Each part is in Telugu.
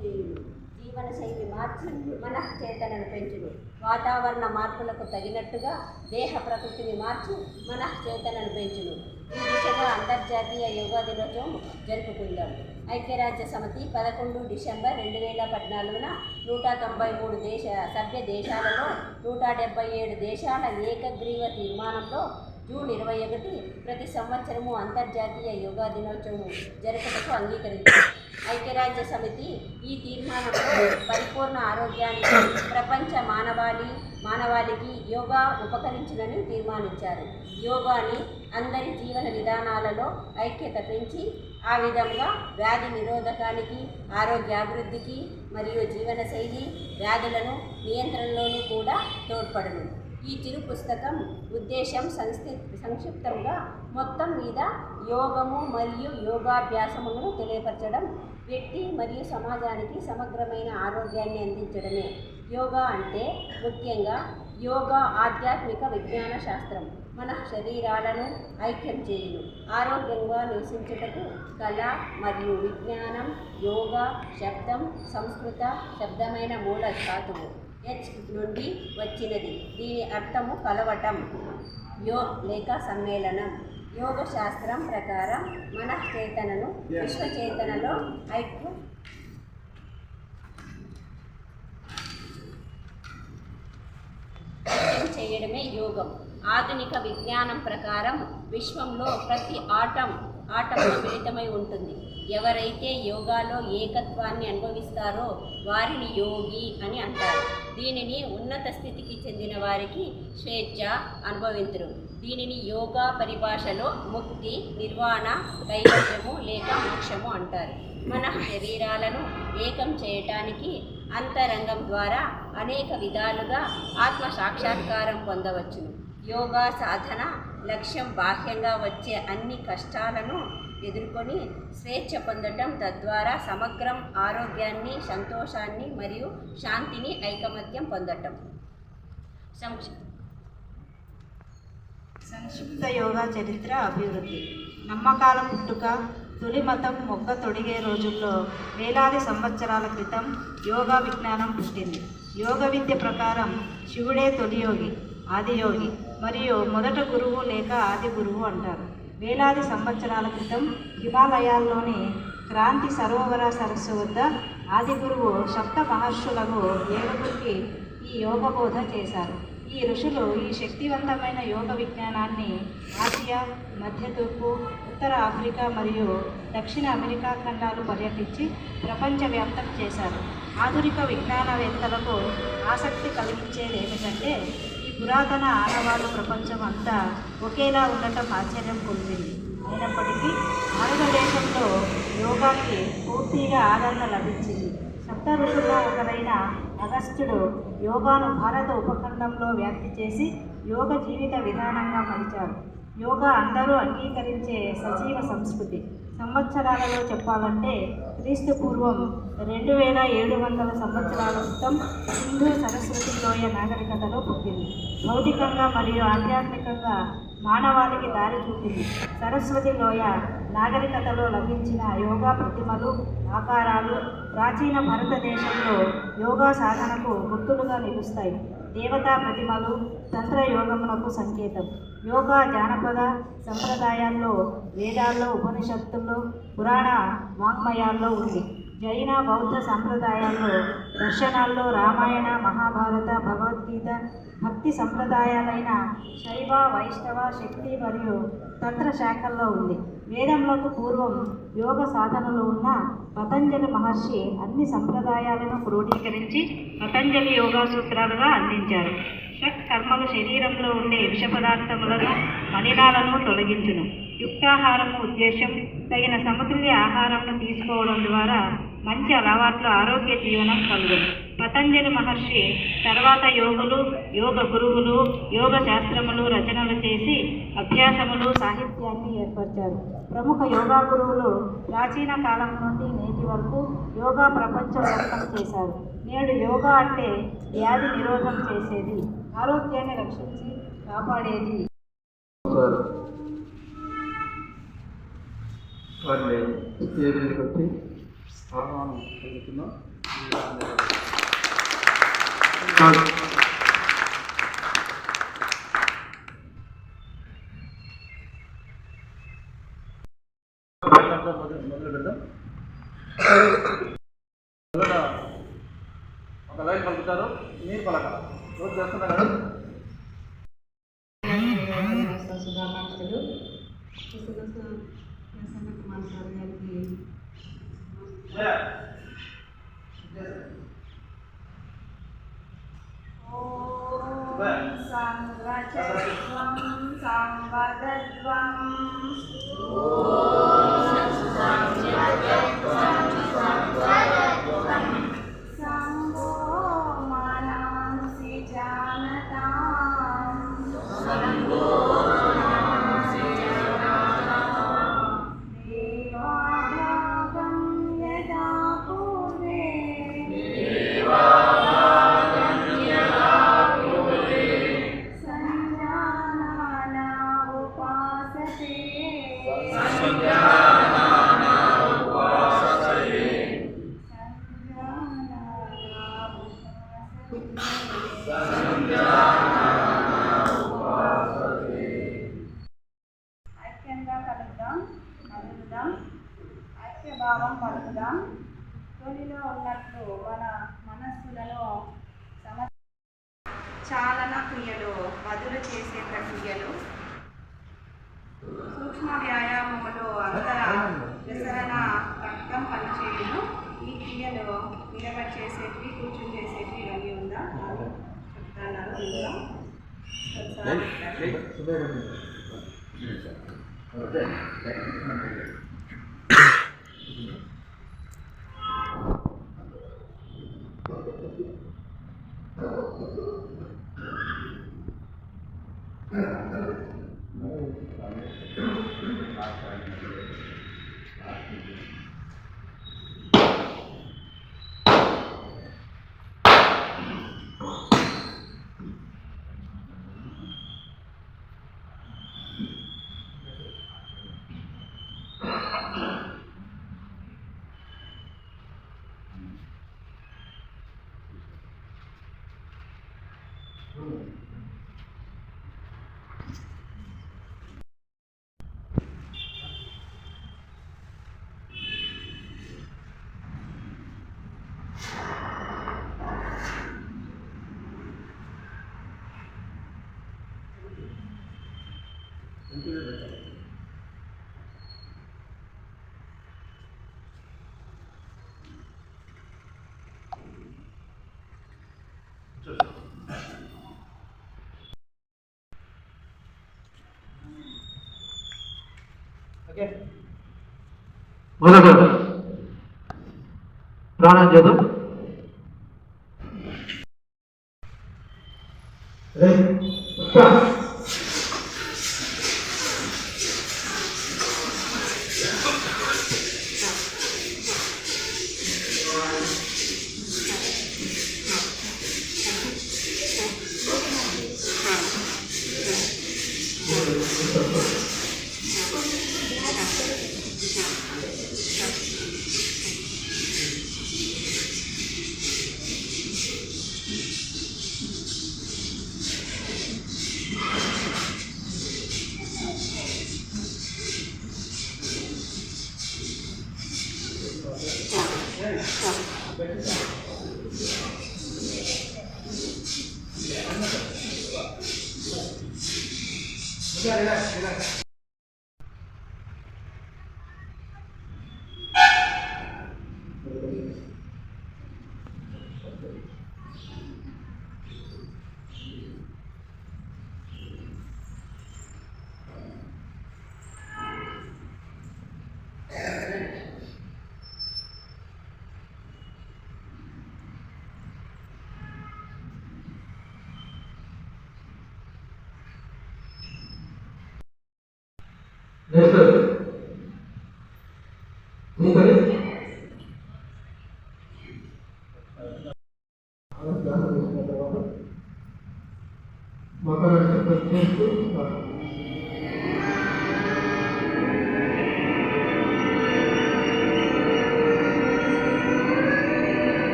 చేయును. జీవనశైలి మార్చి మనఃచేతనను పెంచును. వాతావరణ మార్పులకు తగినట్టుగా దేహ ప్రకృతిని మార్చి మనఃచేతనను పెంచును. ఈ దిశగా అంతర్జాతీయ యోగా దినోత్సవం జరుపుకుందాం. ఐక్యరాజ్య సమితి 11 డిసెంబర్ 2014న 193 సభ్య దేశాలలో 177 దేశాల ఏకగ్రీవ తీర్మానంలో జూన్ 21 ప్రతి సంవత్సరము అంతర్జాతీయ యోగా దినోత్సవం జరుపుటకు అంగీకరించారు. ఐక్యరాజ్య సమితి ఈ తీర్మానంలో పరిపూర్ణ ఆరోగ్యానికి ప్రపంచ మానవాళికి యోగా ఉపకరించునని తీర్మానించారు. యోగాని అందరి జీవన విధానాలలో ఐక్యత పెంచి ఆ విధంగా వ్యాధి నిరోధకానికి, ఆరోగ్యాభివృద్ధికి మరియు జీవనశైలి వ్యాధులను నియంత్రణలోనూ కూడా తోడ్పడును. ఈ చిరు పుస్తకం ఉద్దేశం సంక్షిప్తంగా మొత్తం మీద యోగము మరియు యోగాభ్యాసములను తెలియపరచడం, వ్యక్తి మరియు సమాజానికి సమగ్రమైన ఆరోగ్యాన్ని అందించడమే. యోగా అంటే ముఖ్యంగా యోగా ఆధ్యాత్మిక విజ్ఞాన శాస్త్రం. మన శరీరాలను ఐక్యం చేయును. ఆరోగ్యంగా నివసించుటకు కళ మరియు విజ్ఞానం. యోగా శబ్దం సంస్కృత శబ్దమైన మూల ధాతువు హెచ్ నుండి వచ్చినది. దీని అర్థము కలవటం, లేక సమ్మేళనం. యోగ శాస్త్రం ప్రకారం మనఃచేతనను విశ్వచేతనలో ఐక్యం చేయడమే యోగం. ఆధునిక విజ్ఞానం ప్రకారం విశ్వంలో ప్రతి ఆటంలో మిళితమై ఉంటుంది. ఎవరైతే యోగాలో ఏకత్వాన్ని అనుభవిస్తారో వారిని యోగి అని అంటారు. దీనిని ఉన్నత స్థితికి చెందిన వారికి స్వేచ్ఛ అనుభవించరు. దీనిని యోగా పరిభాషలో ముక్తి, నిర్వాణ, కైవల్యము లేక మోక్షము అంటారు. మన శరీరాలను ఏకం చేయటానికి అంతరంగం ద్వారా అనేక విధాలుగా ఆత్మ సాక్షాత్కారం పొందవచ్చును. యోగా సాధన లక్ష్యం బాహ్యంగా వచ్చే అన్ని కష్టాలను ఎదుర్కొని స్వేచ్ఛ పొందటం, తద్వారా సమగ్రం ఆరోగ్యాన్ని, సంతోషాన్ని మరియు శాంతిని ఐకమత్యం పొందటం. సంక్షిప్త యోగా చరిత్ర అభివృద్ధి. నమ్మకాల పుట్టుక. తొలి మతం మొగ్గ తొడిగే రోజుల్లో వేలాది సంవత్సరాల క్రితం యోగా విజ్ఞానం పుట్టింది. యోగ విద్య ప్రకారం శివుడే తొలి యోగి, ఆదియోగి మరియు మొదట గురువు లేక ఆది గురువు అంటారు. వేలాది సంవత్సరాల క్రితం హిమాలయాల్లోని క్రాంతి సరోవర సరస్సు వద్ద ఆది గురువు సప్త మహర్షులను 7గురికి ఈ యోగ బోధ చేశారు. ఈ ఋషులు ఈ శక్తివంతమైన యోగ విజ్ఞానాన్ని ఆసియా, మధ్య తూర్పు, ఉత్తర ఆఫ్రికా మరియు దక్షిణ అమెరికా ఖండాలు పర్యటించి ప్రపంచవ్యాప్తం చేశారు. ఆధునిక విజ్ఞానవేత్తలకు ఆసక్తి కలిగించేది ఏమిటంటే ఈ పురాతన ఆనవాళ్ళు ప్రపంచం అంతా ఒకేలా ఉండటం ఆశ్చర్యం పొందింది. అయినప్పటికీ భారతదేశంలో యోగాకి పూర్తిగా ఆదరణ లభించింది. సప్త ఋషుల్లో ఒకరైన అగస్త్యుడు యోగాను భారత ఉపఖండంలో వ్యాప్తి చేసి యోగ జీవిత విధానంగా మలిచారు. యోగా అందరూ అంగీకరించే సజీవ సంస్కృతి. సంవత్సరాలలో చెప్పాలంటే క్రీస్తు పూర్వం 2700 సంవత్సరాల క్రితం సింధు సరస్వతి లోయ నాగరికతలో పుట్టింది. భౌతికంగా మరియు ఆధ్యాత్మికంగా మానవాళికి దారి చూపింది. సరస్వతి లోయ నాగరికతలో లభించిన యోగా ప్రతిమలు, ఆకారాలు ప్రాచీన భారతదేశంలో యోగా సాధనకు గుర్తులుగా నిలుస్తాయి. దేవతా ప్రతిమలు తంత్ర యోగమునకు సంకేతం. యోగా జానపద సంప్రదాయాల్లో, వేదాల్లో, ఉపనిషత్తుల్లో, పురాణ వాంగ్మయాల్లో ఉంది. జైన బౌద్ధ సంప్రదాయాల్లో, దర్శనాల్లో రామాయణ, మహాభారత, భగవద్గీత, భక్తి సంప్రదాయాలైన శైవ, వైష్ణవ, శక్తి మరియు తంత్ర శాఖల్లో ఉంది. వేదములకు పూర్వం యోగ సాధనలు ఉన్న పతంజలి మహర్షి అన్ని సంప్రదాయాలను క్రోడీకరించి పతంజలి యోగా సూత్రాలుగా అందించారు. షట్ కర్మలు శరీరంలో ఉండే విష పదార్థములను, మలినాలను తొలగించును. యుక్తాహారము ఉద్దేశం తగిన సమతుల్య ఆహారంను తీసుకోవడం ద్వారా మంచి అలవాట్లు, ఆరోగ్య జీవనం కలుగును. పతంజలి మహర్షి తర్వాత యోగులు, యోగ గురువులు యోగ శాస్త్రములు రచనలు చేసి అభ్యాసములు, సాహిత్యాన్ని ఏర్పరిచారు. ప్రముఖ యోగా గురువులు ప్రాచీన కాలం నుండి నేటి వరకు యోగా ప్రపంచవ్యాప్తం చేశారు. నేడు యోగా అంటే వ్యాధి నిరోధం చేసేది, ఆరోగ్యాన్ని రక్షించి కాపాడేది. వారిని వచ్చి ఆహ్వానం జరుగుతున్నాం. మొదలు పెడదాం. ఒక లైన్ పలుకుతారు, మీరు పలకాలి. రోజు చేస్తున్నారు. శుభాకాంక్షలు. ప్రసన్న కుమార్ సార్ గారికి సంవత్సరం సంవదద్వం సంభో మనాంసి జానతాం దేవాభాగం యదా పూర్వే సంజానానా ఉపాసతే ఐక్యంగా కలుద్దాం, కలుద్దాం, ఐక్యభావం పలుకుదాం. తొలిలో ఉన్నట్లు మన మనస్సులను చాలన క్రియలు, బదులు చేసే ప్రక్రియలు, సూక్ష్మ వ్యాయామములు, అంతర విసరణ రక్తం పనిచేయను. ఈ క్రియలు నిలబడి చేసేటివి, కూర్చుని చేసేటివి ఇవన్నీ ఉందా చెప్తాను. మొదలు ప్రాణం చేద్దాం.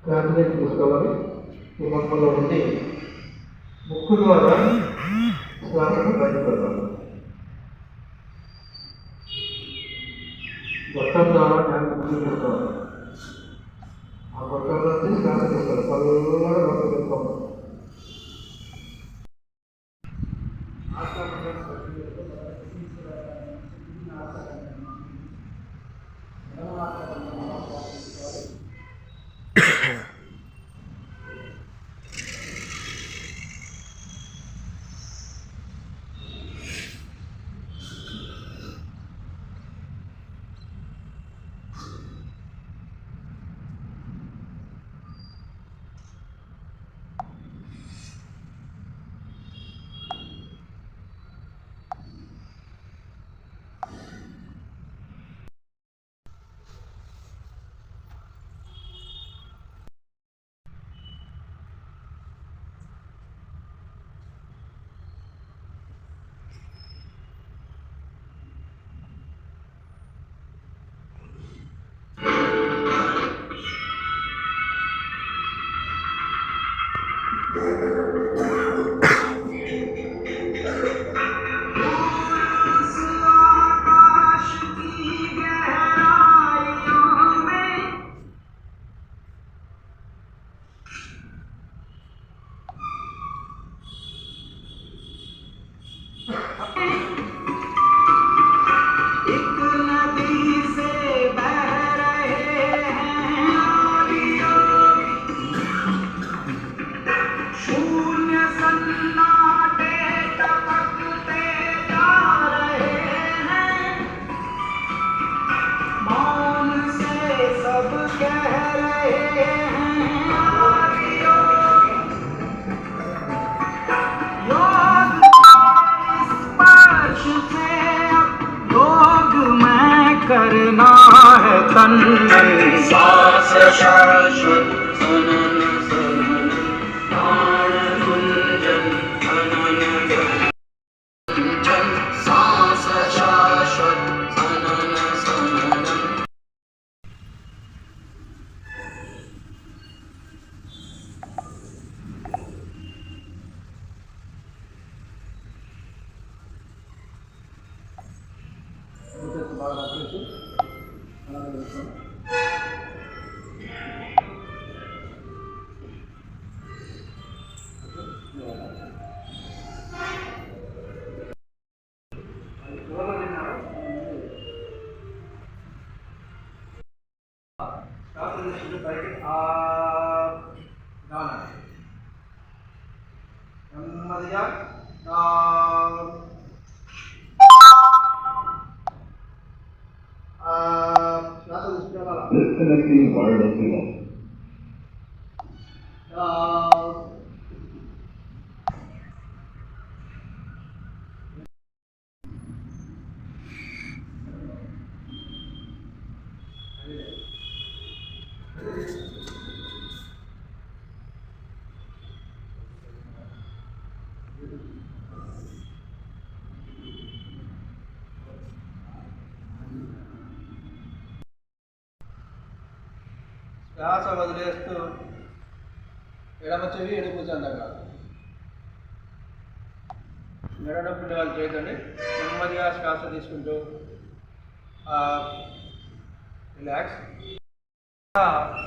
శ్వాసలోకి తీసుకోవాలి. ఈ మొక్కలో ఉండి ముక్కు ద్వారా శ్వాసను బయటకు వదలాలి. గొట్టం ద్వారా ముక్కు తీసుకోవాలి. ఆ గొట్టంలో నుంచి శ్వాస తీసుకోవాలి. చల్లగా గొట్టం తీసుకోవాలి. करना है तन मन सांस शाश्वत सनन सनन प्राण गुंजन सनन गुंजन सांस शाश्वत सनन सनन. Disconnecting wireless signal. శ్వాస వదిలేస్తూ ఎడమ చెవి ఎడుపుతుంది దగ్గర మెడనొప్పి వాళ్ళు చేయకండి. నెమ్మదిగా శ్వాస తీసుకుంటూ రిలాక్స్.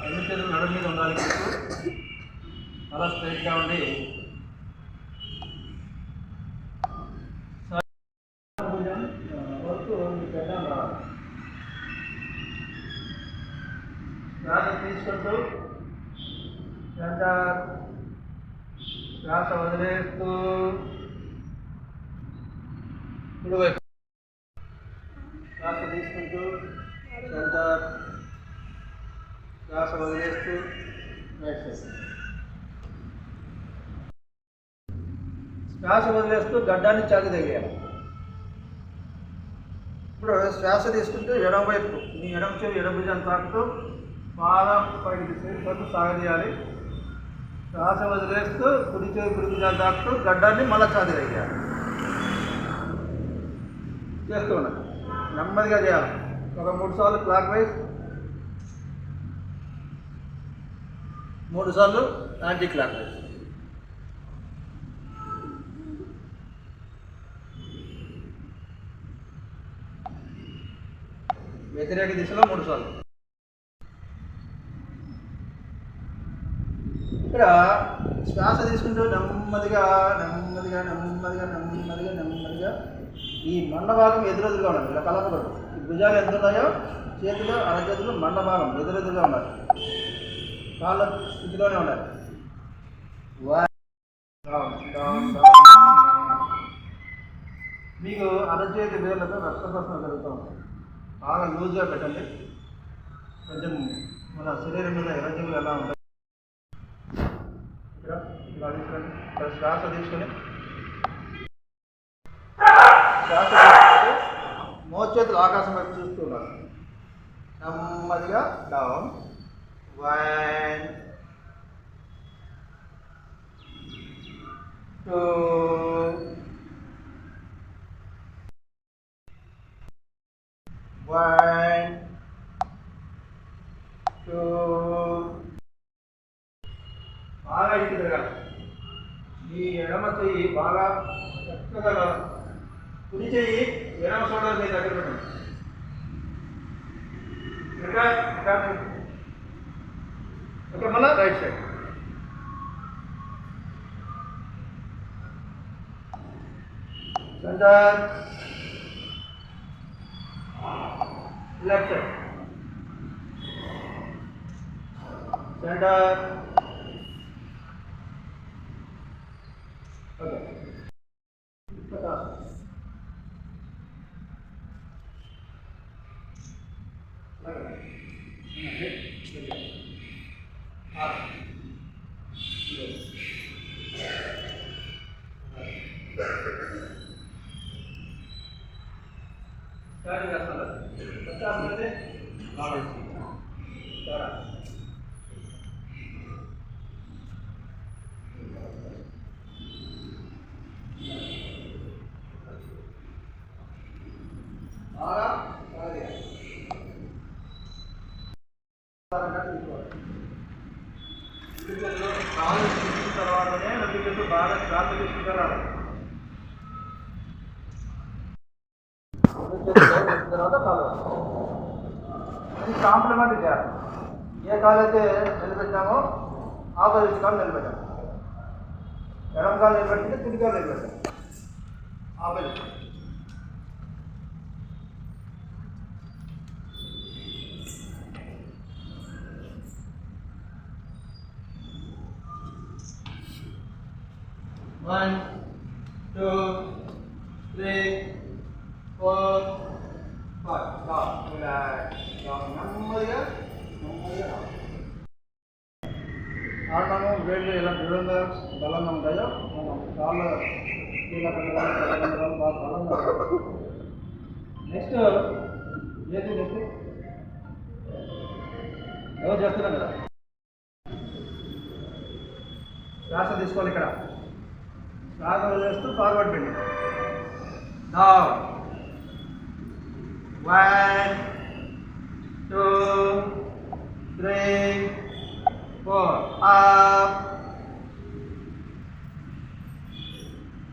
ఎన్ని చేతులు నడుము మీద ఉండాలి. చాలా స్ట్రైట్గా ఉండి వరకు పెట్టడం రావాలి. శ్వాస తీసుకుంటూ సెంటర్, శ్వాస వదిలేస్తూ కుడివైపు, శ్వాస తీసుకుంటూ సెంటర్, శ్వాస వదిలేస్తూ రైట్ సైడ్. శ్వాస వదిలేస్తూ గడ్డాన్ని చాకి తగ్గేయాలి. ఇప్పుడు శ్వాస తీసుకుంటూ ఎడమ వైపు నీ ఎడమ చెవి ఎడమ భుజాన్ని తాకుతూ బాగా పైకి తీసుకుంటూ సాగదీయాలి. శ్వాస వదిలేస్తూ కుడి చెవి కుడి భుజాన్ని తాకుతూ గడ్డాన్ని మళ్ళా చాకి తగ్గేయాలి. చేస్తూ ఉన్నాను. నెమ్మదిగా చేయాలి. ఒక 3 సార్లు క్లాక్ వైజ్ 3 సార్లు యాంటీ క్లాక్ వైజ్. వ్యతిరేక దిశలో 3 సార్లు. ఇక్కడ శ్వాస తీసుకుంటూ నెమ్మదిగా నెమ్మదిగా నెమ్మదిగా నెమ్మదిగా నెమ్మదిగా ఈ మండభాగం ఎదురెదురుగా ఉండాలి. ఇలా కలపకూడదు. ఈ భుజాలు ఎంత ఉన్నాయో చేతులు అరచేతులు మండభాగం ఎదురెదురుగా ఉండాలి. కాళ్ళ స్థితిలోనే ఉండాలి. మీకు అరచేతి వేళ్ళతో రక్తప్రసరణ జరుగుతూ ఉంటుంది. బాగా లూజ్గా పెట్టండి. కొంచెం మన శరీరం మీద ఎనర్జీలు ఎలా ఉంటాయి. ఇక్కడ ఇలా తీసుకోండి. ఇక్కడ శ్వాస తీసుకొని మోచేతులు ఆకాశం వైపు చూస్తూ ఉండాలి. నెమ్మదిగా డౌన్ 1 2 1 2 బాగా ఇంటి తిరగాలి. ఈ ఎడమ చెయ్యి బాగా చక్కగా కుడి చెయ్యి ఎడమ సోదరు మీ దగ్గర పెట్టండి. ఓకే, మళ్ళీ right side. Centre left side, center, okay, తర్వాతనే నదికి బాగా శ్వాస తీసుకుంటారు. తర్వాత కాలు అది కాంప్లిమెంట్ చేయాలి. ఏ కాలు అయితే నిలబెట్టామో ఆపోజిట్ కాలు నిలబెట్టాము. ఎడమ కాలు నిలబెట్టితే కుడి కాలు నిలబెట్టాము. Opposite 1 2 3 4 5 stop. Relax. నెమ్మదిగా ఆడము వేళ్ళు ఎలా దృఢంగా బలంగా ఉంటాయో మనం కాళ్ళు బాగా బలంగా. నెక్స్ట్ ఏది నెక్స్ట్ ఎవరు చేస్తున్నాం కదా. శ్వాస తీసుకోవాలి. ఇక్కడ శ్వాస వదిలేస్తూ ఫార్వర్డ్ బెండింగ్. Down 1 2 3 4 up.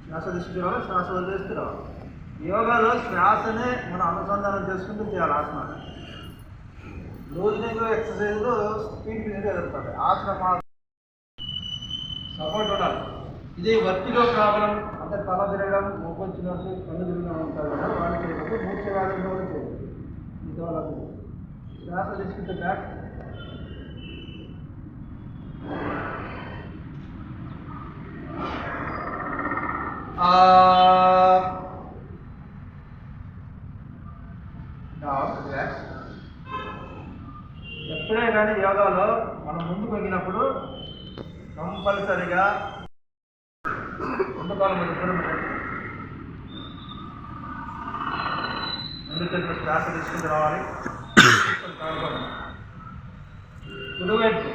శ్వాస తీసుకురావాలి, శ్వాస వదిలేస్తూ రావాలి. యోగాలో శ్వాసనే మనం అనుసంధానం చేసుకుంటూ చేయాలి. ఆసనాలు లూజింగ్ ఎక్సర్సైజ్లో స్పీడ్ ఫినిష్గా జరుగుతుంది. ఆసనం సపోర్ట్ ఉండాలి. ఇది వర్టిగో ప్రాబ్లం అంటే తల తిరగడం, మొక్కు వచ్చినట్టు కళ్ళు తిరగడం ఉంటారు కదా, వాళ్ళు చేయకపోతే మూర్ఛ వ్యాధులు కూడా చేయదు. ఇది వాళ్ళకు శ్వాస తీసుకుంటే బ్యాక్ రిలాక్స్. ఎప్పుడే కానీ యోగాలో మనం ముందుకు వెళ్ళినప్పుడు కంపల్సరిగా ముందు కాలం ముందు శ్వాస తీసుకుంటూ రావాలి. కుడివైపు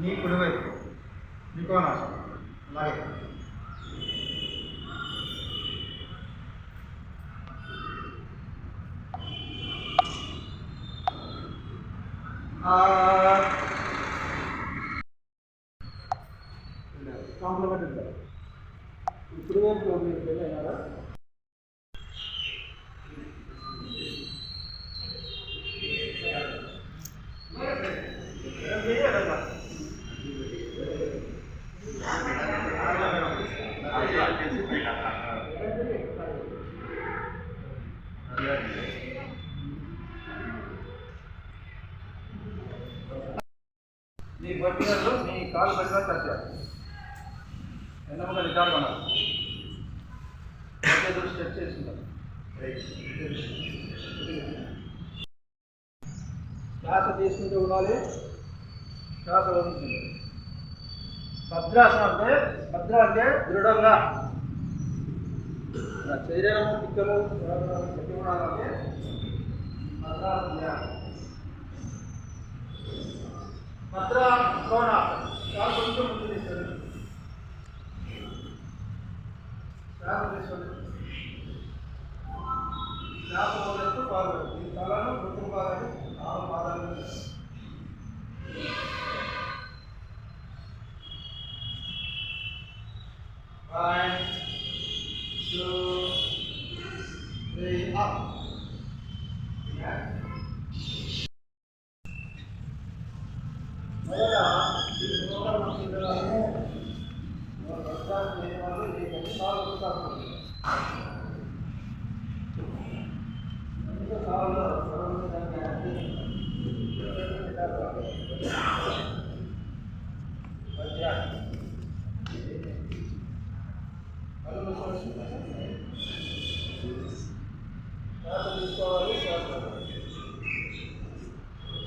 మీ కుడివైపు త్రికోణాసనం అలాగే నీ పట్టినట్లు నీ కాలు పట్టిన కట్టారు ఎన్నమ్మగా రికార్డు కొనాలి స్ట్రెచ్ చేసుకుంటారు. శ్వాస తీసుకుంటూ ఉండాలి, శ్వాస వదులుతుంది. భద్రాసనం అంటే భద్ర అంటే దృఢంగా శరీరం పిక్కలు గట్టి ఉండాలంటే భద్రాసనం చేయాలి. భద్ర కోణ శ్వాస కొంచెం ముందు తీసుకోండి, శ్వాస తీసుకోండి, శ్వాస వదిలేస్తూ పాదాలు ఈ తలను గుర్తు పాదాలు 6 పాదాలు 1 2 3 up.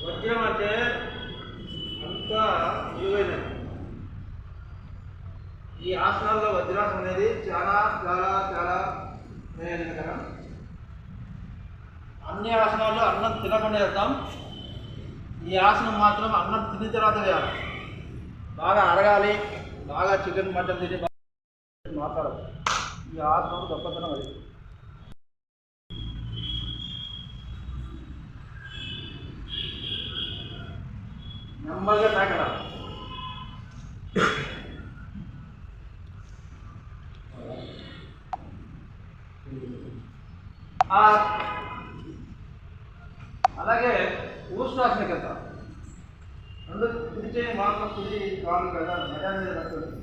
వజ్రం అంటే అంతా విలువైనది. ఈ ఆసనాల్లో వజ్రాసనం అనేది చాలా చాలా చాలా ప్రయోజనకరం. అన్ని ఆసనాల్లో అన్నం తినకుండా వెళ్తాం, ఈ ఆసనం మాత్రం అన్నం తిన్న తర్వాత చేయాలి. బాగా అరగాలి, బాగా చికెన్ మటన్ తిని మాట్లాడాలి. ఈ ఆసనం గొప్పతనం అది. నెమ్మదిగా తాకడాలి. అలాగే ఊష్ణాసనకి వెళ్తాం. రెండు కుడి చేయి మాత్రం కుడి కాలు కదా మెడ మీద పెట్టండి.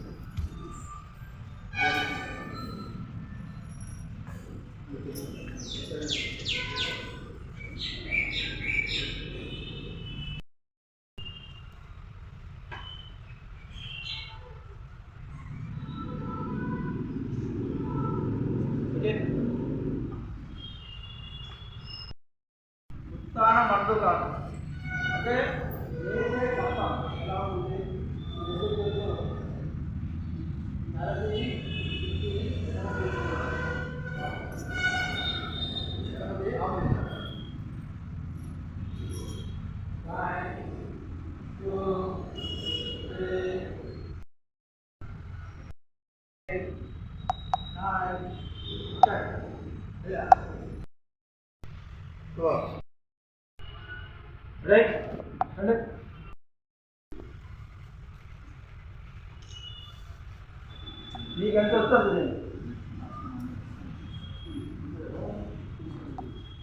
ఉత్తాన మండు కాదు అంటే ఎలా ఉంది రైట్ అంటే మీకు ఎంత వస్తుంది,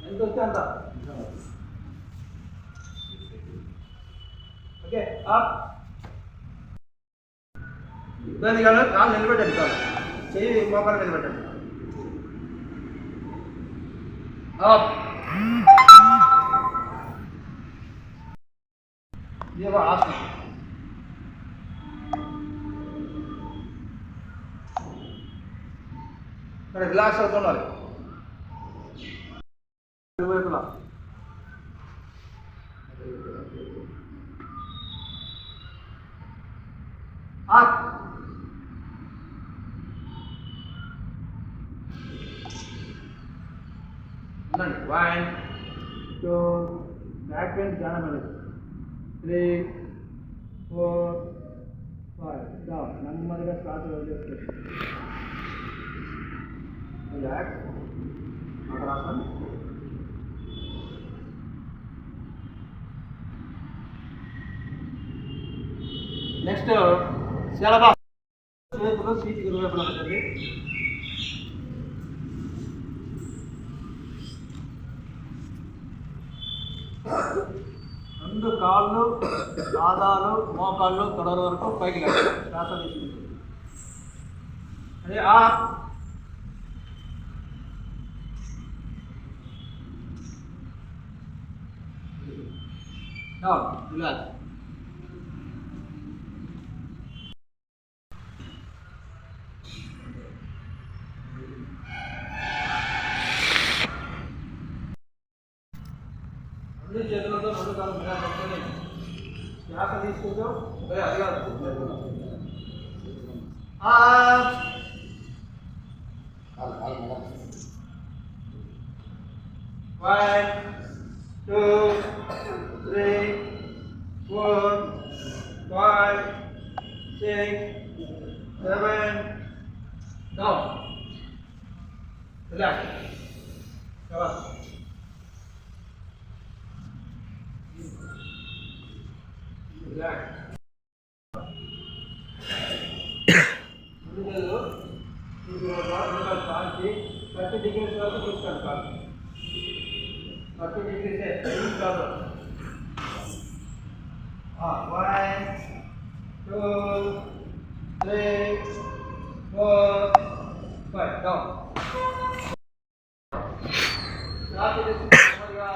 ఎంత వస్తే అంత. ఓకే ఇబ్బంది కాదు, కాలు నిలబెట్టండి, కాదు చెయ్యి మోకాలు నిలబెట్టండి. ఇది ఒక ఆసనం. ఇక్కడ రిలాక్స్ అవుతున్నారు ఇరువైపులా. ఉండండి. 1 2 బ్యాక్ పెయిన్ ధ్యానం అనేది 3 4 5 నెమ్మదిగా శ్వాస వదిలేస్తుంది. రిలాక్స్ మకరాసనం. నెక్స్ట్ శలభ చేతులు సీటుకి ఇరువైపులా పెట్టండి. రెండు కాళ్ళు పాదాలు మోకాళ్ళు తొడల వరకు పైకి లేవాలి. శ్వాస తీసుకుంటుంది. అదే డౌన్ రిలాక్స్. అన్ని చేతులతో రెండు కాలు మీద పట్టుకొని శ్వాస తీసుకుంటూ అది కాదు. 1 2 3 4 5 6 7 down. Relax. Come on. Relax. కాల్చి 30 డిగ్రీస్ వరకు చూసుకోండి. కాల్చి 30 డిగ్రీస్ కాదు. 1 2 3 4 5 డౌన్. రాత్రి నెమ్మదిగా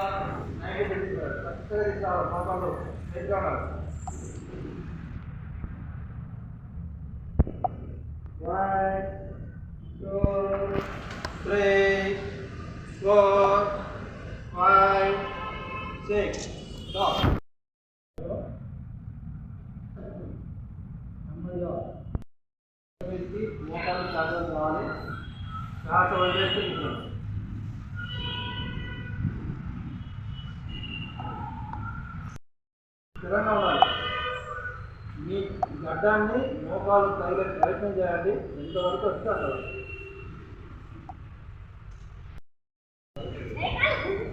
90 డిగ్రీస్ చక్కగా తీసుకోవాలి. పాపాలు ఎదురు ఉండాలి. 1 2 3 4 5 6 stop. నెమ్మదిగా పెట్టి మోకాలు జాగ్రత్త కావాలి. శ్వాస వదిలేస్తూ కూర్చోండి. స్థిరంగా ఉండాలి. మీ గడ్డాన్ని మోకాలు తగిలే ప్రయత్నం చేయండి. ఎంతవరకు వస్తే అంతవరకు.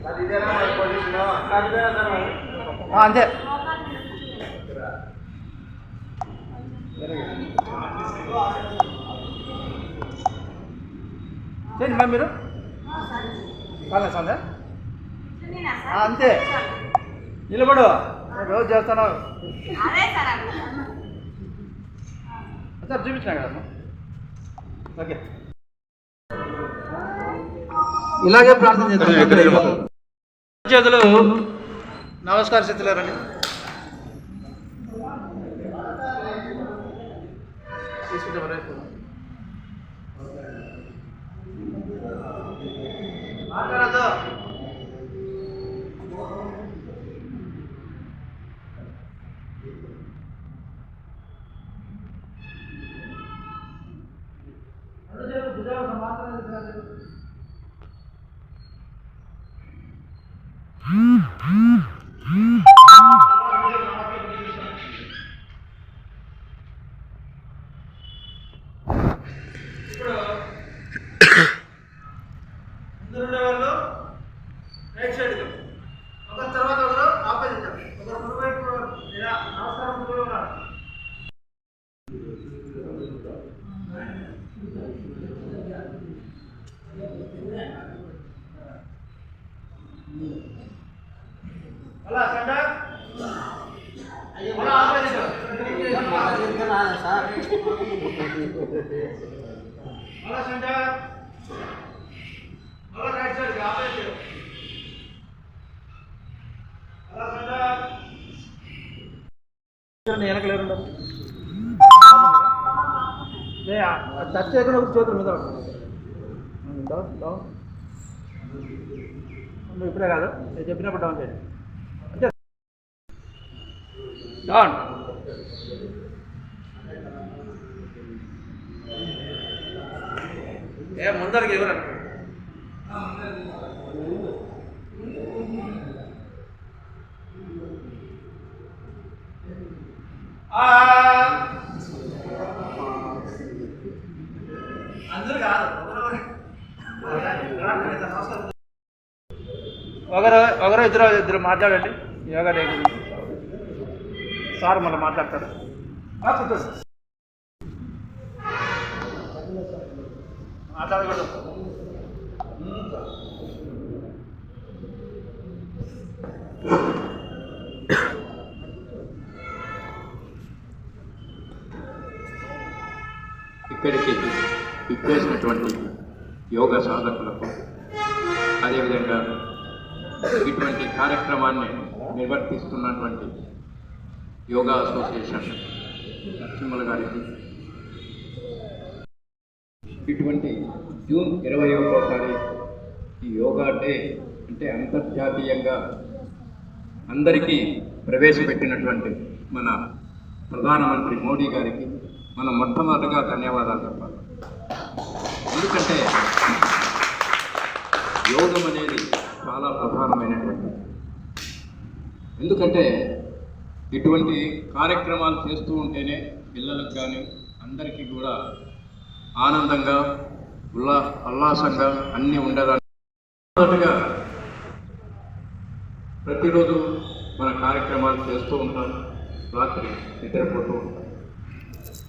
అది ఇదేనా పొజిషన్? అంతే. చేయండి మరి మీరు కాలే సందే అంతే. నిలబడు. రోజు చేస్తాను సార్, చూపించినా కదమ్మా. ఓకే, ఇలాగే ప్రార్థన చేస్తాను. చేతులు నమస్కార స్థితిలో రండి. తీసుకుంటే మాట్లాడద్దు. భుజాలు మాత్రం ముందుండే వాళ్ళు రైట్ సైడ్, ఒకరి తర్వాత ఒకరు ఆపోజిట్, ఒకరు ముందు వైపు నమస్కారం ముందు ఉన్నారు. అలా సెంటర్ అలా ఆపోజిట్ అలా సెంటర్ అలా రైట్ సైడ్ ఆపోజిట్ అలా సెంటర్ వెనకలేరు టచ్ చేయకుండా చేతుల మీద డౌన్. నువ్వు ఇప్పుడే కాదు, నేను చెప్పినప్పుడు డౌన్ చేయండి. అంతే, డౌన్. ముందరికి ఎవరు అందరు కాదు, ఒకరు ఇద్దరు మాట్లాడండి. యోగా డే సార్ మళ్ళీ మాట్లాడతారు. మాట్లాడకూడదు. ఇక్కడికి ఇచ్చేసినటువంటి యోగా సాధకులకు, అదేవిధంగా ఇటువంటి కార్యక్రమాన్ని నిర్వర్తిస్తున్నటువంటి యోగా అసోసియేషన్ నరసింహుల గారికి ఇటువంటి జూన్ 21వ తారీఖు ఈ యోగా డే అంటే అంతర్జాతీయంగా అందరికీ ప్రవేశపెట్టినటువంటి మన ప్రధానమంత్రి మోడీ గారికి మనం మొట్టమొదటిగా ధన్యవాదాలు చెప్పాలి. ఎందుకంటే యోగం అనేది చాలా ప్రధానమైనటువంటి, ఎందుకంటే ఇటువంటి కార్యక్రమాలు చేస్తూ ఉంటేనే పిల్లలకు కానీ అందరికీ కూడా ఆనందంగా ఉల్లాసంగా అన్నీ ఉండడానికి. మొదటగా ప్రతిరోజు మన కార్యక్రమాలు చేస్తూ ఉంటాం, రాత్రి నిద్రపోతూ ఉంటాం,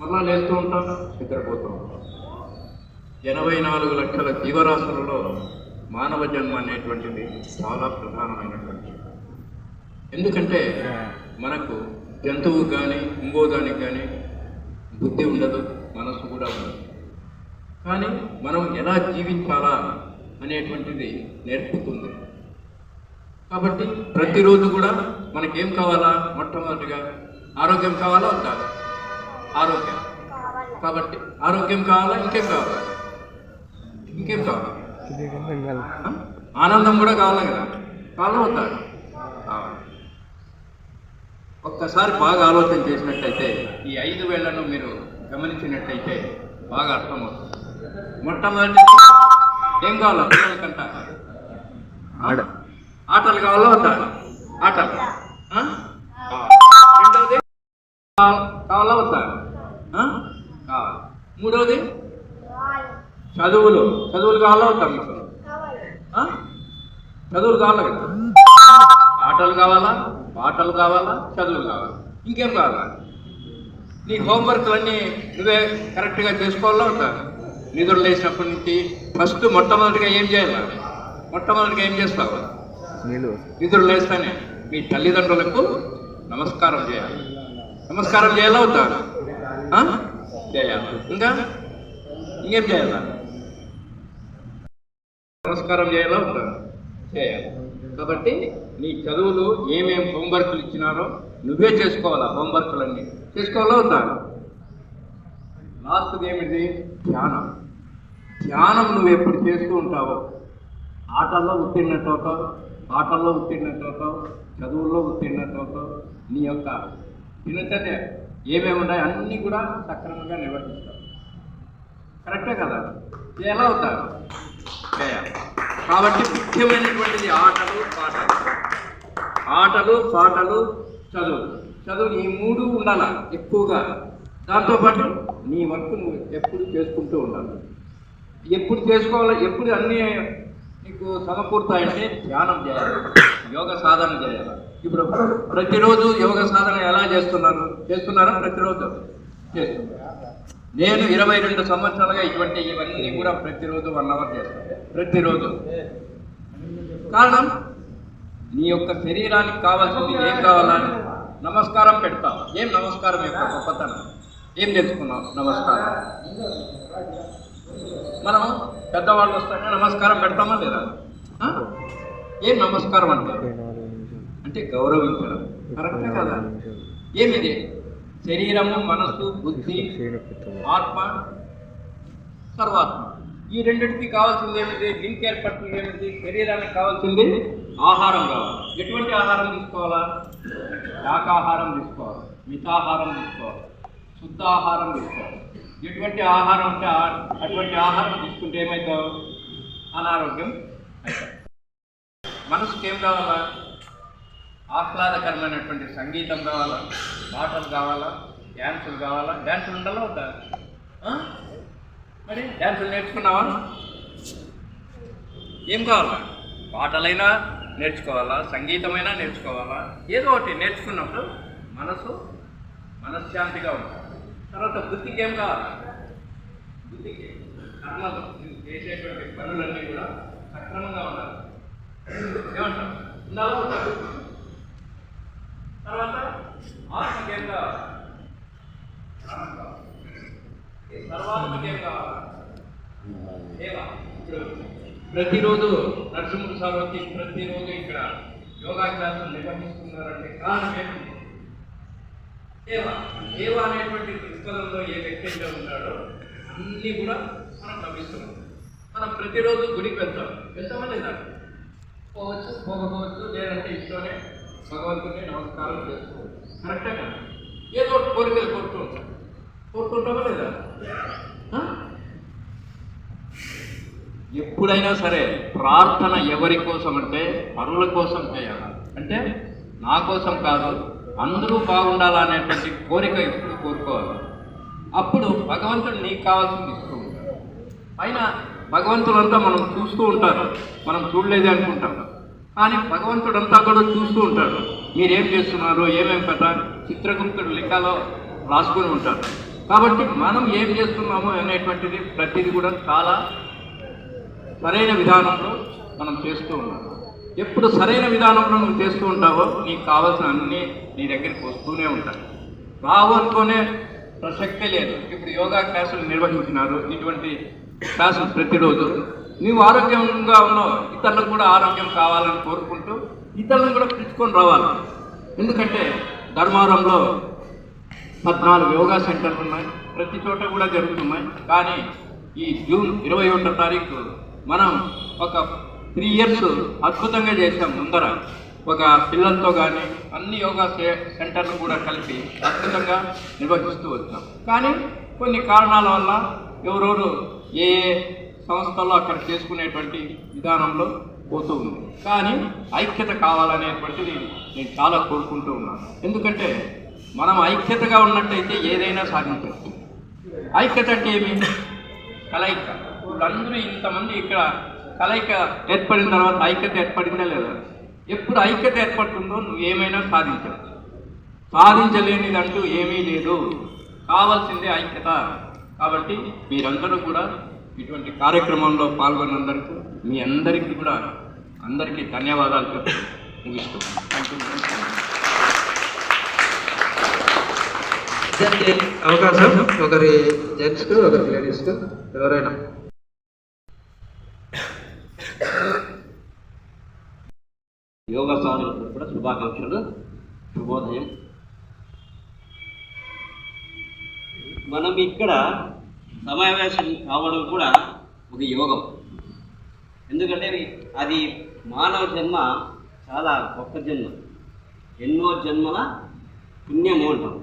మళ్ళా లేస్తూ ఉంటాం, నిద్రపోతూ ఉంటాం. 84 లక్షల జీవరాశులలో మానవ జన్మ అనేటువంటిది చాలా ప్రధానమైనటువంటి. ఎందుకంటే మనకు జంతువు కానీ ఇంకో దానికి కానీ బుద్ధి ఉండదు, మనసు కూడా ఉండదు. కానీ మనం ఎలా జీవించాలా అనేటువంటిది నేర్పుతుంది. కాబట్టి ప్రతిరోజు కూడా మనకేం కావాలా? మొట్టమొదటిగా ఆరోగ్యం కావాలా వద్దా? ఆరోగ్యం. కాబట్టి ఆరోగ్యం కావాలా? ఇంకేం కావాలా? ఇంకేం కావాలా? ఆనందం కూడా కావాలా కదా? కావాలా వద్దా? ఒక్కసారి బాగా ఆలోచన చేసినట్టయితే ఈ 5 వేళ్లను మీరు గమనించినట్టయితే బాగా అర్థమవుతుంది. మొట్టమొదటి ఏం కావాలా పిల్లలకంట? ఆటలు కావాలా వద్దా? ఆటలు. రెండవది కావాలా వద్దా? కావాలి. మూడవది చదువులు కావాలా వద్దా మీకు? చదువులు కావాలా కదా? ఆటలు కావాలా, పాటలు కావాలా, చదువులు కావాలా, ఇంకేం కావాలా? నీ హోంవర్క్లన్నీ నువ్వే కరెక్ట్గా చేసుకోవాలా వద్దా? నిద్ర లేచినప్పటి నుంచి ఫస్ట్ మొట్టమొదటిగా ఏం చేయాలా? మొట్టమొదటిగా ఏం చేస్తావా? నిద్ర లేస్తానే మీ తల్లిదండ్రులకు నమస్కారం చేయాలి. నమస్కారం చేయాలా వద్దా? చేయాలి. ఇంకేం చేయాలా? నమస్కారం చేయాలా వద్దా? చేయాలి. కాబట్టి నీ చదువులు ఏమేమి హోంవర్క్లు ఇచ్చినారో నువ్వే చేసుకోవాలా. హోంవర్క్లన్నీ చేసుకోవాలా వద్దా? లాస్ట్ది ఏమిటి? ధ్యానం. ధ్యానం నువ్వు ఎప్పుడు చేస్తూ ఉంటావో ఆటల్లో ఉత్తీర్ణత అవుతావు, పాటల్లో ఉత్తీర్ణత అవుతావు, చదువుల్లో ఉత్తీర్ణత అవుతావు. నీ యొక్క దినచర్య ఏమేమి ఉన్నాయో అన్నీ కూడా సక్రమంగా నిర్వర్తిస్తావు. కరెక్టే కదా? ఎలా అవుతారు? చేయాలి. కాబట్టి ముఖ్యమైనటువంటిది ఆటలు పాటలు. ఆటలు పాటలు చదువు ఈ 3 ఉండాలా ఎక్కువగా. దాంతోపాటు నీ వర్క్ నువ్వు ఎప్పుడు చేసుకుంటూ ఉండాలి. ఎప్పుడు చేసుకోవాలి? ఎప్పుడు అన్నీ నీకు సమకూరుతాయంటే ధ్యానం చేయాలి, యోగ సాధన చేయాలి. ఇప్పుడు ప్రతిరోజు యోగ సాధన ఎలా చేస్తున్నారా? ప్రతిరోజు చేస్తున్నారు. నేను 22 సంవత్సరాలుగా ఇవన్నీ కూడా ప్రతిరోజు 1 అవర్ చేస్తాను. ప్రతిరోజు. కారణం నీ యొక్క శరీరానికి కావాల్సింది ఏం కావాలా? నమస్కారం పెడతావు. ఏం నమస్కారం యొక్క గొప్పతనం ఏం తెలుసుకున్నావు? నమస్కారం. మనం పెద్దవాళ్ళు వస్తానే నమస్కారం పెడతామా లేదా? ఏం నమస్కారం అంటే గౌరవించడం. కరెక్టే కదా? ఏమిది? శరీరము, మనస్సు, బుద్ధి, ఆత్మ, సర్వాత్మ ఈ రెండింటికి కావాల్సింది ఏమిటి? లింక్ ఏర్పడుతుంది ఏమిటి? శరీరానికి కావాల్సింది ఆహారం కావాలి. ఎటువంటి ఆహారం తీసుకోవాలా? శాకాహారం తీసుకోవాలి, మితాహారం తీసుకోవాలి, శుద్ధ ఆహారం తీసుకోవాలి. ఎటువంటి ఆహారం ఉంటే అటువంటి ఆహారం తీసుకుంటే ఏమవుతావు? అనారోగ్యం అవుతావు. మనసుకి ఏం కావాలా? ఆహ్లాదకరమైనటువంటి సంగీతం కావాలా, పాటలు కావాలా, డ్యాన్సులు కావాలా. డ్యాన్సులు ఉండాలా వద్దా? మరి డ్యాన్సులు నేర్చుకున్నావా? ఏం కావాలా? పాటలైనా నేర్చుకోవాలా, సంగీతమైనా నేర్చుకోవాలా. ఏదో ఒకటి నేర్చుకున్నప్పుడు మనశ్శాంతిగా ఉంటుంది. తర్వాత బుద్ధికి ఏం కావాలా? బుద్ధికి కర్మలు చేసేటువంటి పనులన్నీ కూడా సక్రమంగా ఉండాలి. ఏమంటారు? ఉండాలా వద్దా? తర్వాత ఆత్మకి ఏం కావాలి? తర్వాత ఏం కావాలి? సేవ. ఇప్పుడు ప్రతిరోజు నరసింహుడు సార్ వచ్చి ప్రతిరోజు ఇక్కడ యోగా క్లాసులు నిర్వహిస్తున్నారంటే కారణం ఏంటి? సేవ. సేవ అనేటువంటి దృక్పథంలో ఏ వ్యక్తి అయితే ఉంటాడో అన్నీ కూడా మనం లభిస్తున్నాం. మనం ప్రతిరోజు గుడికి వెళ్తామని లేదా? పోవచ్చు, పోకపోవచ్చు, లేదంటే ఇంట్లోనే భగవంతుని నమస్కారం చేసుకోవచ్చు. కరెక్టే కదా? ఏదో కోరికలు కోరుతుంటామా లేదా? ఎప్పుడైనా సరే ప్రార్థన ఎవరి కోసం అంటే పరుల కోసం చేయాలి. అంటే నా కోసం కాదు, అందరూ బాగుండాలనేటువంటి కోరిక ఎప్పుడు కోరుకోవాలి. అప్పుడు భగవంతుడు నీకు కావాల్సింది ఇస్తూ ఉంటాడు. పైన భగవంతుడంతా మనం చూస్తూ ఉంటారు, మనం చూడలేదే అనుకుంటాం. కానీ భగవంతుడంతా కూడా చూస్తూ ఉంటాడు. మీరేం చేస్తున్నారు, ఏమేం కదా చిత్రగుప్తుడు లెక్కలో రాసుకొని ఉంటారు. కాబట్టి మనం ఏం చేస్తున్నామో అనేటువంటిది ప్రతిదీ కూడా చాలా సరైన విధానంలో మనం చేస్తూ ఉన్నాం. ఎప్పుడు సరైన విధానంలో నువ్వు చేస్తూ ఉంటావో నీకు కావాల్సిన అన్నీ నీ దగ్గరికి వస్తూనే ఉంటాయి. రావు అనుకునే ప్రసక్తే లేదు. ఇప్పుడు యోగా క్లాసులు నిర్వహించినారు, ఇటువంటి క్లాసులు ప్రతిరోజు నీవు ఆరోగ్యంగా ఉన్నావు, ఇతరులకు కూడా ఆరోగ్యం కావాలని కోరుకుంటూ ఇతరులను కూడా పిలుచుకొని రావాలి. ఎందుకంటే ధర్మవరంలో 14 యోగా సెంటర్లు ఉన్నాయి, ప్రతి చోట కూడా జరుగుతున్నాయి. కానీ ఈ జూన్ 21వ తారీఖు మనం ఒక 3 years అద్భుతంగా చేసాం. ముందర ఒక పిల్లలతో కానీ అన్ని యోగా సెంటర్లు కూడా కలిపి అద్భుతంగా నిర్వహిస్తూ వచ్చాం. కానీ కొన్ని కారణాల వల్ల ఎవరెవరు ఏ సంస్థల్లో అక్కడ చేసుకునేటువంటి విధానంలో పోతూ ఉంది. కానీ ఐక్యత కావాలనేటువంటిది నేను చాలా కోరుకుంటూ ఉన్నాను. ఎందుకంటే మనం ఐక్యతగా ఉన్నట్టయితే ఏదైనా సాధించవచ్చు. ఐక్యత అంటే ఏమి? కలయిక. వీళ్ళందరూ ఇంతమంది ఇక్కడ కలయిక ఏర్పడిన తర్వాత ఐక్యత ఏర్పడిందా లేదా? ఎప్పుడు ఐక్యత ఏర్పడుతుందో నువ్వు ఏమైనా సాధించవచ్చు. సాధించలేనిదంటూ ఏమీ లేదు, కావాల్సిందే ఐక్యత. కాబట్టి మీరందరూ కూడా ఇటువంటి కార్యక్రమంలో పాల్గొన్నందుకు మీ అందరికీ కూడా అందరికీ ధన్యవాదాలు చెప్తూ ముగిస్తున్నాను. అవకాశం ఒకరి జెంట్స్కు ఒకరి లేడీస్కు ఎవరైనా. యోగా సాధకులకు కూడా శుభాకాంక్షలు, శుభోదయం. మనం ఇక్కడ సమావేశం కావడం కూడా ఒక యోగం. ఎందుకంటే అది మానవ జన్మ చాలా గొప్ప జన్మ, ఎన్నో జన్మల పుణ్యము అంటాం.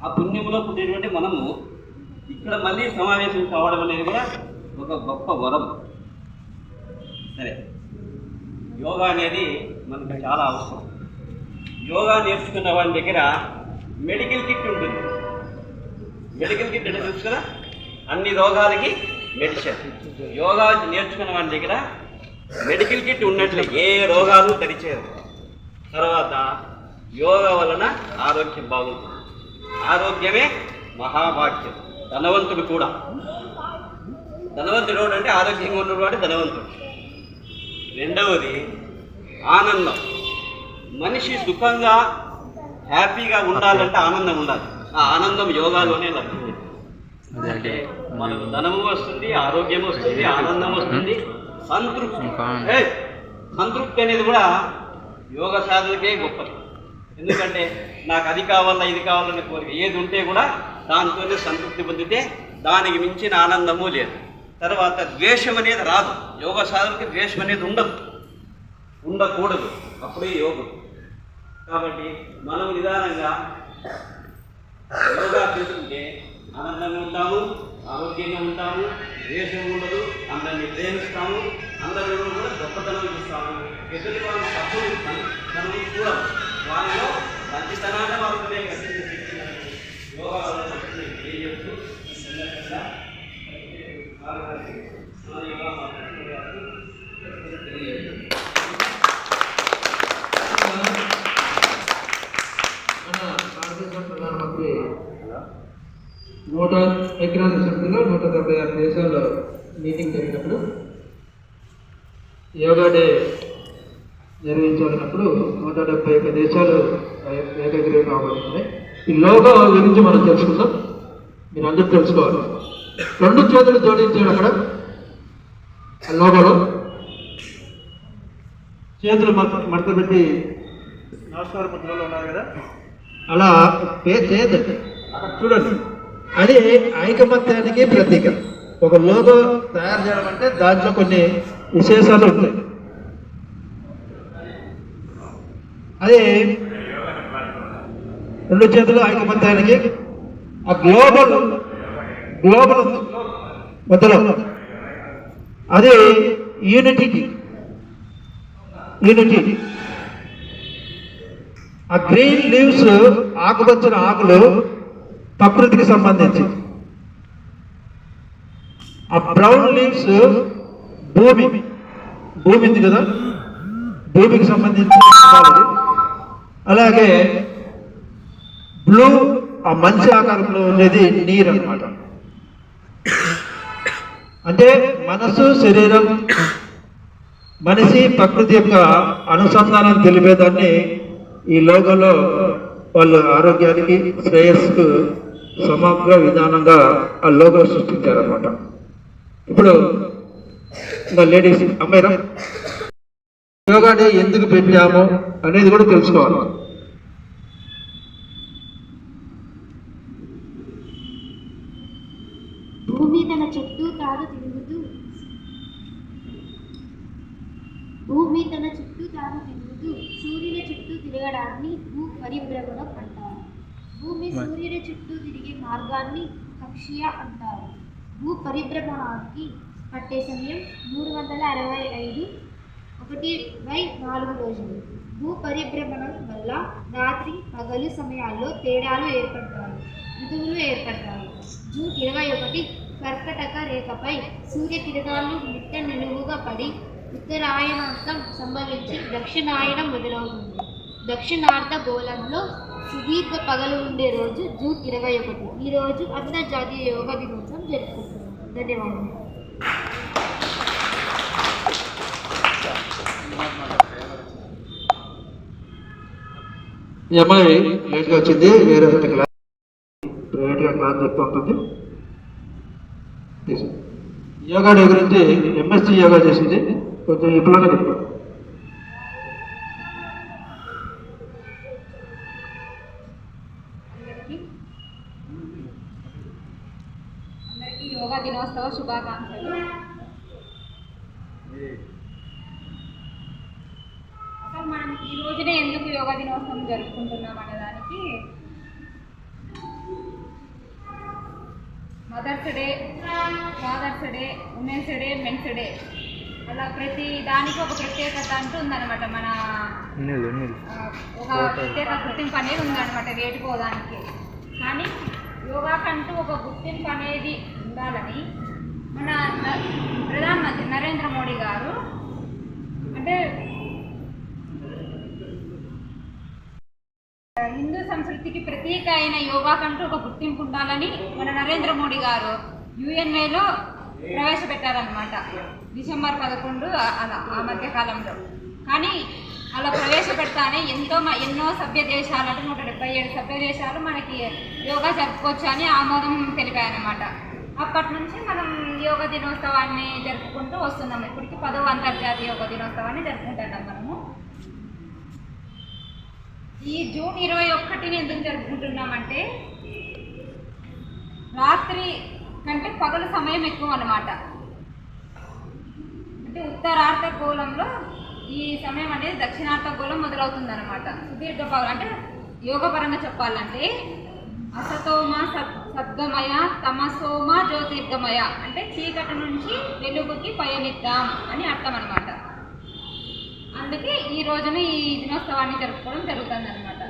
ఆ పుణ్యంలో పుట్టినటువంటి మనము ఇక్కడ మళ్ళీ సమావేశం కావడం అనేది కూడా ఒక గొప్ప వరం. సరే, యోగా అనేది మనకు చాలా అవసరం. యోగా నేర్చుకున్న వాడి దగ్గర మెడికల్ కిట్ ఉంటుంది. మెడికల్ కిట్ అంటే తెలుసు కదా, అన్ని రోగాలకి మెడిసిన్. యోగా నేర్చుకున్న వాడి దగ్గర మెడికల్ కిట్ ఉన్నట్లే ఏ రోగాలు తెరిచేది. తర్వాత యోగా వలన ఆరోగ్యం బాగుంటుంది. ఆరోగ్యమే మహాభాగ్యం. ధనవంతుడు కూడా, ధనవంతుడు అంటే ఆరోగ్యంగా ఉన్నవాడు ధనవంతుడు. రెండవది ఆనందం. మనిషి సుఖంగా హ్యాపీగా ఉండాలంటే ఆనందం ఉండాలి. ఆ ఆనందం యోగాలోనే లభిస్తుంది. అంటే మనకు ధనము వస్తుంది, ఆరోగ్యం వస్తుంది, ఆనందం వస్తుంది, సంతృప్తి అనేది కూడా యోగ సాధనకే గొప్పది. ఎందుకంటే నాకు అది కావాలా ఇది కావాలనే కోరిక ఏది ఉంటే కూడా దాంతోనే సంతృప్తి పొందితే దానికి మించిన ఆనందము లేదు. తర్వాత ద్వేషం అనేది రాదు. యోగ సాధనకి ద్వేషం అనేది ఉండకూడదు, అప్పుడే యోగం. కాబట్టి మనం నిదానంగా యోగా చేసుకుంటే ఆనందంగా ఉంటాము, ఆరోగ్యంగా ఉంటాము, ద్వేషం ఉండదు, అందరినీ ప్రేమిస్తాము, అందరూ కూడా గొప్పతనం ఇస్తాము. ఎదుటి వాళ్ళ తప్పులు మనం చూడము, వాళ్ళలో మంచితనాన్ని వాళ్ళనే యోగా వల్ల చేయొచ్చు. ప్రధానమంత్రి 100 ఎకరాల సభ్యులు 176 దేశాల్లో మీటింగ్ జరిగినప్పుడు యోగా డే నిర్వహించాలన్నప్పుడు 171 దేశాలు ఏకగ్రీవం కాబడుతున్నాయి. ఈ లోగో గురించి మనం తెలుసుకుందాం. మీరు అందరూ తెలుసుకోవాలి. 2 చేతులు జోడించాడు అక్కడ లోగోలో. చేతులు మడత పెట్టి నమస్కారం ముద్రలో ఉన్నారు కదా, అలా చేయదు. చూడండి, అది ఐకమత్యానికి ప్రతీక. ఒక లోగో తయారు చేయడం అంటే దాంట్లో కొన్ని విశేషాలు ఉంటాయి. అది రెండు చేతులు ఐకమత్యానికి. ఆ గ్లోబల్ మధ్యలో అది యూనిటీ. ఆ గ్రీన్ లీవ్స్, ఆకుపచ్చని ఆకులు ప్రకృతికి సంబంధించి. ఆ బ్రౌన్ లీవ్స్ భూమి ఉంది కదా, భూమికి సంబంధించి. అలాగే బ్లూ, ఆ మంచి ఆకారంలో ఉండేది నీరు అన్నమాట. అంటే మనసు, శరీరం, మనిషి, ప్రకృతి యొక్క అనుసంధానం తెలిపేదాన్ని ఈ లోగోలో వాళ్ళు ఆరోగ్యానికి, శ్రేయస్సుకు సమగ్ర విధానంగా ఆ లోగో సృష్టించారనమాట. ఇప్పుడు ఇంకా లేడీస్, అమ్మాయిరా, యోగా డే ఎందుకు పెట్టాము అనేది కూడా తెలుసుకోవాలి. భూమి తన చుట్టూ తాను తిరుగుతూ సూర్యుని చుట్టూ తిరగడాన్ని భూ పరిభ్రమణం అంటారు. భూమి సూర్యుని చుట్టూ తిరిగే మార్గాన్ని కక్ష్య అంటారు. భూ పరిభ్రమణానికి పట్టే సమయం 365 రోజులు. భూ పరిభ్రమణం వల్ల రాత్రి పగలు సమయాల్లో తేడాలు ఏర్పడతాయి, ఋతువులు ఏర్పడతాయి. జూన్ 21 కర్కటక రేఖపై సూర్యకిరణాలు నిట్ట నిలువుగా పడి ఉత్తరాయణాంతం సంభవించి దక్షిణాయనం మొదలవుతుంది. దక్షిణార్ధ గోళంలో సుదీర్ఘ పగలు ఉండే రోజు జూన్ 21. ఈ రోజు అంతర్జాతీయ యోగా దినోత్సవం జరుపుకుంటున్నాం. ధన్యవాదాలు. ఈ అమ్మాయి లేట్గా వచ్చింది, వేరే క్లాస్, ప్రైవేట్గా క్లాస్ చెప్తూ ఉంటుంది. యోగా డే గురించి ఎంఎస్సీ యోగా చేసింది, కొంచెం విపులంగా చెప్తాం. అందరికీ యోగా దినోత్సవ శుభాకాంక్షలు. అసలు మనం ఈ రోజునే ఎందుకు యోగా దినోత్సవం జరుపుకుంటున్నాం అనేదానికి mother's day, father's day, women's day, men's day, అలా ప్రతి దానికి ఒక ప్రత్యేకత అంటూ ఉందన్నమాట. మన ఒక ప్రత్యేక గుర్తింపు అనేది ఉందన్నమాట వేడుకోవడానికి. కానీ యోగాకంటూ ఒక గుర్తింపు అనేది ఉండాలని మన ప్రధానమంత్రి నరేంద్ర మోడీ గారు, అంటే హిందూ సంస్కృతికి ప్రతీక అయిన యోగాకంటూ ఒక గుర్తింపు ఉండాలని మన నరేంద్ర మోడీ గారు యుఎన్ఏలో ప్రవేశపెట్టారనమాట. డిసెంబర్ 11 అలా ఆ మధ్య కాలంలో. కానీ అలా ప్రవేశపెడతానే ఎన్నో సభ్య దేశాలు, అంటే 177 సభ్య దేశాలు మనకి యోగా జరుపుకోవచ్చు అని ఆమోదం తెలిపాయన్నమాట. అప్పటి నుంచి మనం యోగా దినోత్సవాన్ని జరుపుకుంటూ వస్తున్నాం. ఇప్పటికి 10వ అంతర్జాతీయ యోగా దినోత్సవాన్ని జరుపుకుంటున్నాం మనము. ఈ జూన్ 21ని ఎందుకు జరుపుకుంటున్నామంటే రాత్రి కంటే పగలు సమయం ఎక్కువ అన్నమాట. అంటే ఉత్తరార్ధగోళంలో ఈ సమయం అనేది దక్షిణార్ధగోళం మొదలవుతుంది అనమాట. సుదీర్ఘ పగలు అంటే యోగపరంగా చెప్పాలంటే అసతోమ సద్గమయ, తమసోమ జ్యోతిర్గమయ, అంటే చీకటి నుంచి వెలుగుకి పయనిద్దాం అని అర్థం అనమాట. అందుకే ఈ రోజున ఈ దినోత్సవాన్ని జరుపుకోవడం జరుగుతుంది అనమాట.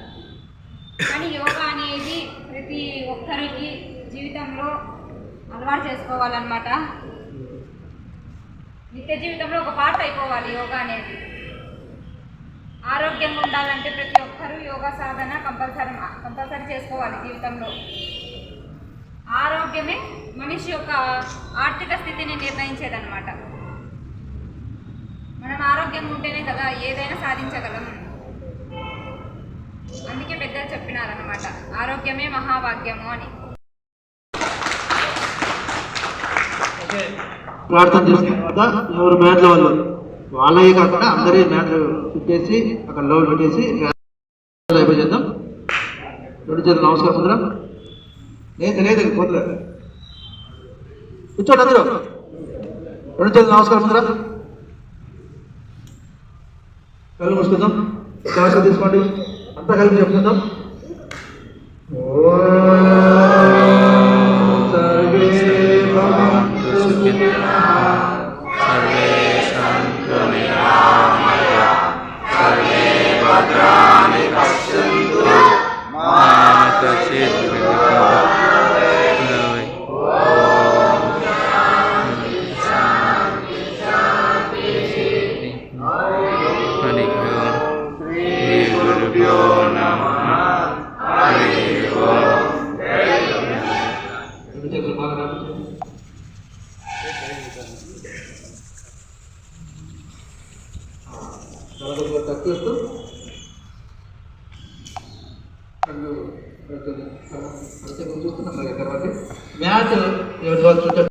కానీ యోగా అనేది ప్రతి ఒక్కరికి జీవితంలో అలవాటు చేసుకోవాలన్నమాట. నిత్య జీవితంలో ఒక పార్ట్ అయిపోవాలి యోగా అనేది. ఆరోగ్యంగా ఉండాలంటే ప్రతి ఒక్కరూ యోగా సాధన కంపల్సరీ చేసుకోవాలి జీవితంలో. ఆరోగ్యమే మనిషి యొక్క ఆర్థిక స్థితిని నిర్ణయించేదన్నమాట. మనం ఆరోగ్యంగా ఉంటేనే కదా ఏదైనా సాధించగలం. అందుకే పెద్దలు చెప్పినారన్నమాట, ఆరోగ్యమే మహాభాగ్యము అని. ప్రార్థన చేసిన తర్వాత ఎవరు మేడ్ల వాళ్ళు వాళ్ళవి కాకుండా అందరి మ్యాట్ పెట్టేసి అక్కడ లోపల పెట్టేసి అయిపోయేద్దాం. 2 చేతులు నమస్కారం ముందర. లేదు పోతులే, కూర్చోండి అందరూ. 2 చేతులు నమస్కారం ముందర. కళ్ళు మూసుకుందాం, శ్వాస తీసుకోండి, అంతా కలిపి చెప్పుకుందాం. సర్వే భవంతు సుఖినః, సర్వే సంతు నిరామయాః, సర్వే భద్రాణి పశ్యంతు, మా కశ్చిత్ విఘ్నః. హరి ఓం. శ్రీ గురుభ్యో నమః. హరి ఓం. తక్కువ చూస్తున్నాం తర్వాత మ్యాచ్ ఎవరి వాళ్ళు చూడండి.